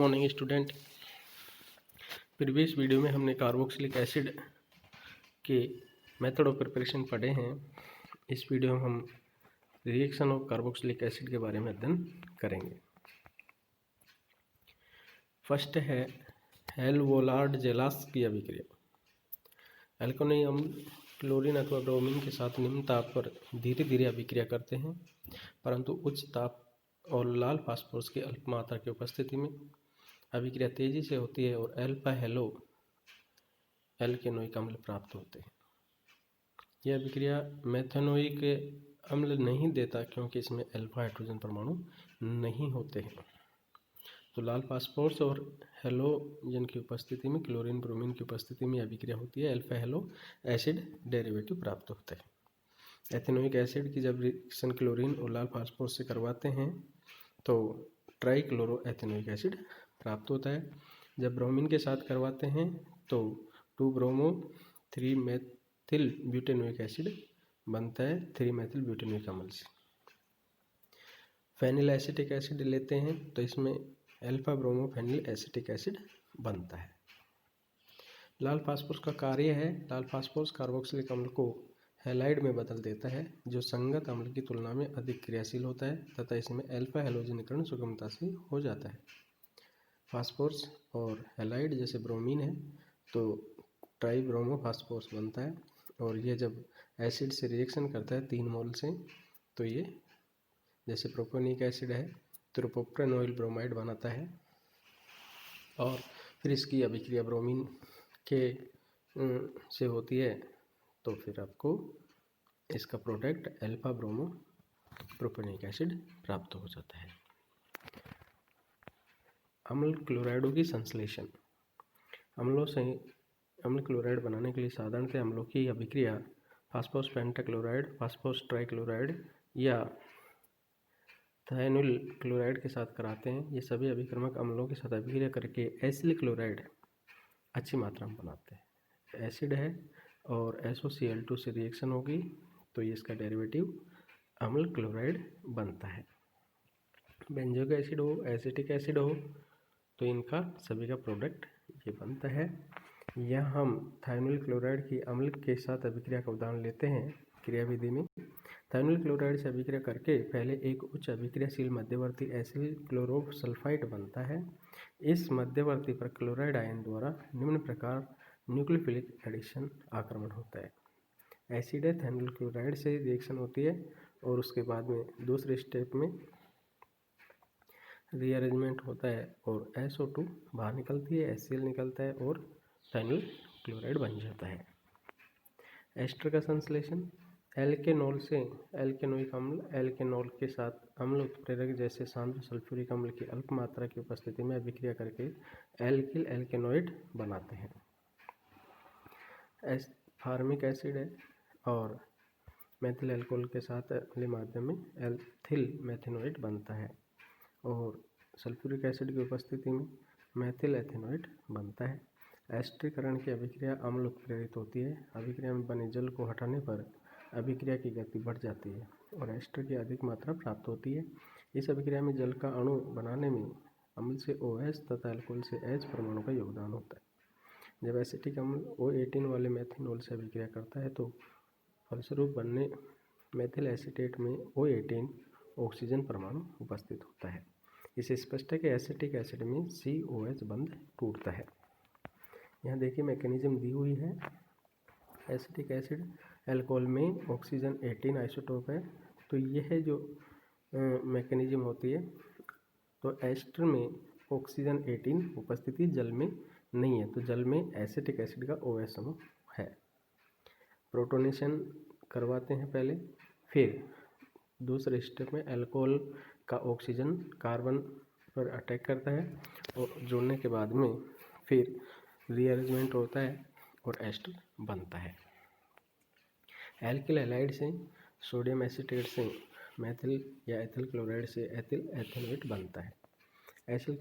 Morning student. Previous video में हमने carboxylic acid के मेथड ऑफ प्रिपरेशन पढ़े हैं। इस वीडियो में हम रिएक्शन ऑफ कार्बोक्सिलिक एसिड के बारे में अध्ययन करेंगे। फर्स्ट है हेलवोलार्ड जेलास की अभिक्रिया। एल्कोनिक अम्ल क्लोरीन अथवा ब्रोमीन के साथ निम्न ताप पर धीरे धीरे अभिक्रिया करते हैं, परंतु उच्च ताप और लाल फास्फोरस की अल्प मात्रा की उपस्थिति में अभिक्रिया तेजी से होती है और अल्फा हेलो एल्केनोइक अम्ल प्राप्त होते हैं। यह अभिक्रिया मेथेनोइक अम्ल नहीं देता क्योंकि इसमें अल्फा हाइड्रोजन परमाणु नहीं होते हैं। तो लाल फास्फोरस और हेलोजन की उपस्थिति में क्लोरीन ब्रोमीन की उपस्थिति में अभिक्रिया होती है, अल्फा हेलो एसिड डेरिवेटिव प्राप्त होते हैं। एथेनोइक एसिड की जब रिएक्शन क्लोरीन और लाल फास्फोरस से करवाते हैं तो ट्राइक्लोरो एथेनोइक एसिड प्राप्त होता है। जब ब्रोमीन के साथ करवाते हैं तो 2 ब्रोमो 3 मेथिल ब्यूटेनोइक एसिड बनता है 3 मेथिल ब्यूटेनोइक अम्ल से। फेनिल एसिटिक एसिड लेते हैं तो इसमें alpha bromo phenyl acetic acid बनता है। लाल फास्फोरस का कार्य है, लाल फास्फोरस कार्बोक्सिलिक अम्ल को हैलाइड में बदल देता है जो संगत अम्ल की तुलना में अधिक क्रियाशील होता है तथा इसमें अल्फा हैलोजनीकरण सुगमता से हो जाता है। फास्फोरस और हैलाइड जैसे ब्रोमीन है तो ट्राई ब्रोमो फास्फोरस बनता है और ये जब एसिड से रिएक्शन करता है 3 मोल से तो ये जैसे प्रोपेनिक एसिड है तो प्रोपेनॉइल ब्रोमाइड बनाता है और फिर इसकी अभिक्रिया ब्रोमीन के से होती है तो फिर आपको इसका प्रोडक्ट अल्फा ब्रोमो प्रोपेनिक एसिड प्राप्त हो जाता है। अम्ल क्लोराइडों की संश्लेषण। अम्लों से अम्ल क्लोराइड बनाने के लिए साधारणतः अम्लों की अभिक्रिया फास्फोरस पेंटाक्लोराइड, फास्फोरस ट्राइक्लोराइड या थायनुल क्लोराइड के साथ कराते हैं। ये सभी अभिक्रमक अम्लों के साथ अभिक्रिया करके एसिल क्लोराइड अच्छी मात्रा में बनाते हैं। एसिड है और SOCl2 से रिएक्शन होगी तो ये इसका डेरिवेटिव अम्ल क्लोराइड बनता है। बेंजोइक एसिड हो, एसिटिक एसिड हो तो इनका सभी का प्रोडक्ट ये बनता है। यह हम थायनुल क्लोराइड की अम्ल के साथ अभिक्रिया का उदाहरण लेते हैं। क्रियाविधि में थायनुल क्लोराइड से अभिक्रिया करके पहले एक उच्च अभिक्रियाशील मध्यवर्ती एसिल क्लोरोसल्फाइड बनता है। इस मध्यवर्ती पर क्लोराइड आयन द्वारा निम्न प्रकार न्यूक्लियोफिलिक एडिशन आक्रमण होता है। एसिड है, थायनुल क्लोराइड से रिएक्शन होती है और उसके बाद में दूसरे स्टेप में रीअरेंजमेंट होता है और SO2 बाहर निकलती है, HCl निकलता है और थायनुल क्लोराइड बन जाता है। एस्टर का संश्लेषण। एल्केनॉल से एल्केनोइक अम्ल एल्केनॉल के साथ अम्ल उत्प्रेरक जैसे सांद्र सल्फ्यूरिक अम्ल की अल्प मात्रा की उपस्थिति में अभिक्रिया करके एल्किल एल्केनॉइड बनाते हैं। फार्मिक एसिड है और मेथिल अल्कोहल के साथ अम्लीय माध्यम में एथिल मेथेनोइड बनता है और सल्फ्यूरिक एसिड की उपस्थिति में मेथिल एथेनोइड बनता है। एस्टरीकरण की अभिक्रिया अम्ल उत्प्रेरित होती है। अभिक्रिया में बने जल को हटाने पर अभिक्रिया की गति बढ़ जाती है और एस्टर की अधिक मात्रा प्राप्त होती है। इस अभिक्रिया में जल का अणु बनाने में अम्ल से OH तथा अल्कोहल से H परमाणु का योगदान होता है। जब एसिटिक अम्ल O18 वाले मेथेनॉल से अभिक्रिया करता है तो फलस्वरूप बनने मेथिल एसीटेट में O18 ऑक्सीजन परमाणु उपस्थित होता है। इसे स्पष्ट है कि एसिटिक एसिड में COH बंध टूटता है। यहाँ देखिए मैकेनिज्म दी हुई है। एसिटिक एसिड अल्कोहल में ऑक्सीजन 18 आइसोटोप है तो यह जो मैकेनिज्म होती है तो एस्टर में ऑक्सीजन 18 उपस्थिति जल में नहीं है तो जल में एसिटिक एसिड का OH समूह है। प्रोटोनेशन करवाते हैं पहले, फिर दूसरे स्टेप में अल्कोहल का ऑक्सीजन कार्बन पर अटैक करता है और जोड़ने के बाद में फिर रीअरेंजमेंट होता है और एस्टर बनता है। एल्किल हैलाइड से सोडियम एसीटेट से मेथिल या एथिल क्लोराइड से एथिल एथेनोइड बनता है। एसिल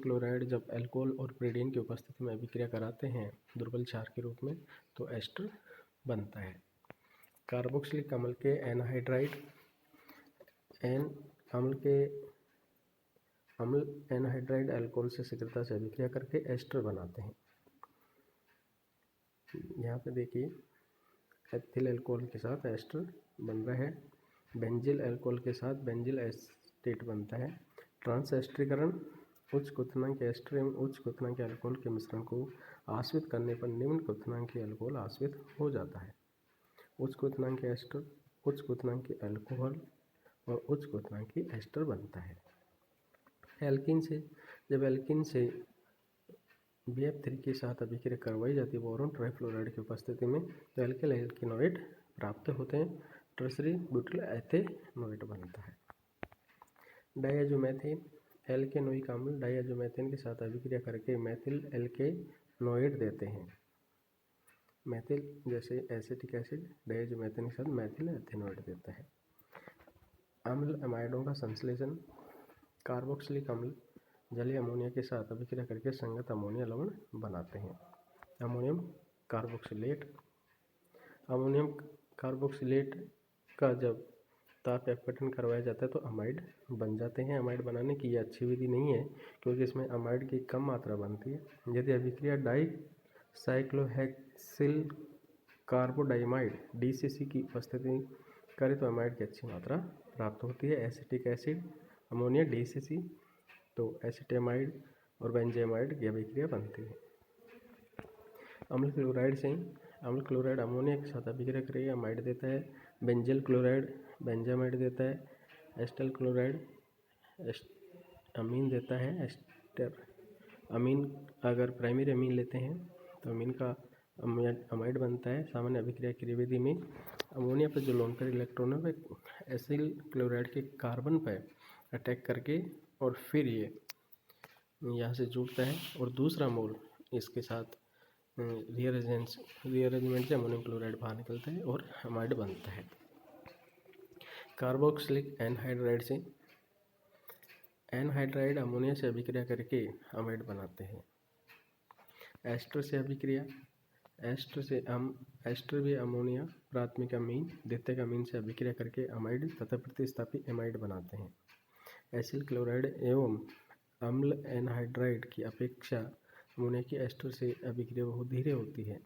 क्लोराइड जब अल्कोहल और प्रीडीन की उपस्थिति में अभिक्रिया कराते हैं दुर्बल क्षार के रूप में तो एस्टर बनता है। कार्बोक्सिलिक अम्ल के एनहाइड्राइड एन अम्ल के अम्ल एनहाइड्राइड अल्कोहल से शीघ्रता से अभिक्रिया करके एस्टर बनाते हैं। यहाँ पे देखिए एथिल अल्कोहल के साथ एस्टर बन रहा है, बेंजिल अल्कोहल के साथ बेंजिल एस्टेट बनता है। ट्रांस एस्टरीकरण उच्च क्वथनांक एस्टर एवं उच्च क्वथनांक अल्कोहल के मिश्रण को आश्रित करने पर निम्न क्वथनांक अल्कोहल आश्रित हो जाता है। उच्च क्वथनांक एस्टर, उच्च क्वथनांक अल्कोहल और उच्च क्वथनांक एस्टर बनता है। एल्कीन से जब एल्कीन से BF3 के साथ अभिक्रिया करवाई जाती है बोरोन ट्राइफ्लोराइड की उपस्थिति में, तो एल्किल एल्किनोइड प्राप्त होते हैं। टर्सरी ब्यूटिल एथेनोइड बनता है। डायजोमेथेन एल्केनोइक अम्ल डायजोमेथेन के साथ अभिक्रिया करके मैथिल एल्केनोइड देते हैं। मैथिल जैसे एसिटिक एसिड डायजोमेथेन के साथ मैथिल एथेनोइड देता है। अम्ल एमाइडों का संश्लेषण कार्बोक्सिलिक अम्ल जलीय अमोनिया के साथ अभिक्रिया करके संगत अमोनिया लवण बनाते हैं। अमोनियम कार्बोक्सिलेट, अमोनियम कार्बोक्सिलेट का जब ताप अपघटन करवाया जाता है तो अमाइड बन जाते हैं। अमाइड बनाने की यह अच्छी विधि नहीं है क्योंकि इसमें अमाइड की कम मात्रा बनती है। यदि अभिक्रिया डाइसाइक्लोहेक्सिल कार्बोडाइमाइड DCC की उपस्थिति करे तो अमाइड की अच्छी मात्रा प्राप्त होती है। एसिटिक एसिड अमोनिया DCC, तो एसिटेमाइड और बेंजेमाइड की अभिक्रिया बनती है। अम्ल क्लोराइड से अम्ल क्लोराइड अमोनिया के साथ अभिक्रिया करके अमाइड देता है। बेंजिल क्लोराइड बेंजामाइड देता है। एस्टर क्लोराइड अमीन देता है। एस्टर अमीन अगर प्राइमरी अमीन लेते हैं तो अमीन का अमाइड बनता है। सामान्य अभिक्रिया क्रियाविधि में अमोनिया पर जो लोन पेयर इलेक्ट्रॉन है वह एसिल क्लोराइड के कार्बन पर अटैक करके और फिर ये यहाँ से जुड़ता है और दूसरा मोल इसके साथ रीअरेंजमेंट से अमोनियम क्लोराइड बाहर निकलता है और अमाइड बनता है। कार्बोक्सिलिक एनहाइड्राइड से एनहाइड्राइड अमोनिया से अभिक्रिया करके अमाइड बनाते हैं। एस्टर से अभिक्रिया एस्टर भी अमोनिया प्राथमिक अमीन द्वितीयक अमीन से अभिक्रिया करके अमाइड तथा प्रतिस्थापी एमाइड बनाते हैं। एसिल क्लोराइड एवं अम्ल एनहाइड्राइड की अपेक्षा अमोनिया की एस्टर से अभिक्रिया बहुत धीरे होती है।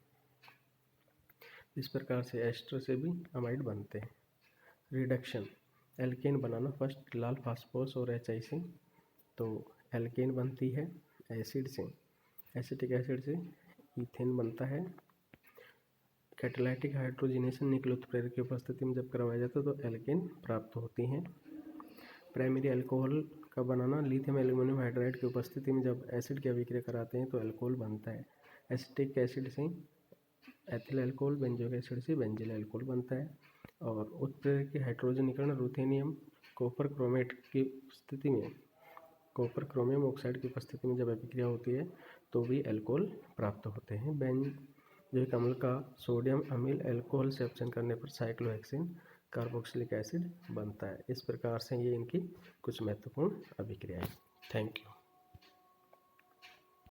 इस प्रकार से एस्टर से भी अमाइड बनते हैं। रिडक्शन एल्केन बनाना, फर्स्ट लाल फास्फोरस और HI से तो एल्केन बनती है। एसिड से एसिटिक एसिड से ईथेन बनता है। कैटालाइटिक हाइड्रोजिनेशन निकल उत्प्रेरक की उपस्थिति में जब करवाया जाता है तो एल्केन प्राप्त होती हैं। प्राइमरी अल्कोहल का बनाना, लिथियम एल्यूमिनियम हाइड्राइड की उपस्थिति में जब एसिड की अभिक्रिया कराते हैं तो अल्कोहल बनता है। एसिटिक एसिड से एथिल अल्कोहल, बेंजोइक एसिड से बेंजिल अल्कोहल बनता है। और उत्प्रेरक की हाइड्रोजनीकरण रूथेनियम कॉपर क्रोमेट की स्थिति में कॉपर क्रोमियम ऑक्साइड की उपस्थिति में जब अभिक्रिया होती है तो भी अल्कोहल प्राप्त होते हैं। बेंजोइक अम्ल का सोडियम अमील अल्कोहल से अपचयन करने पर साइक्लोहेक्सिन कार्बोक्सिलिक एसिड बनता है। इस प्रकार से ये इनकी कुछ महत्वपूर्ण अभिक्रियाएं। Thank you.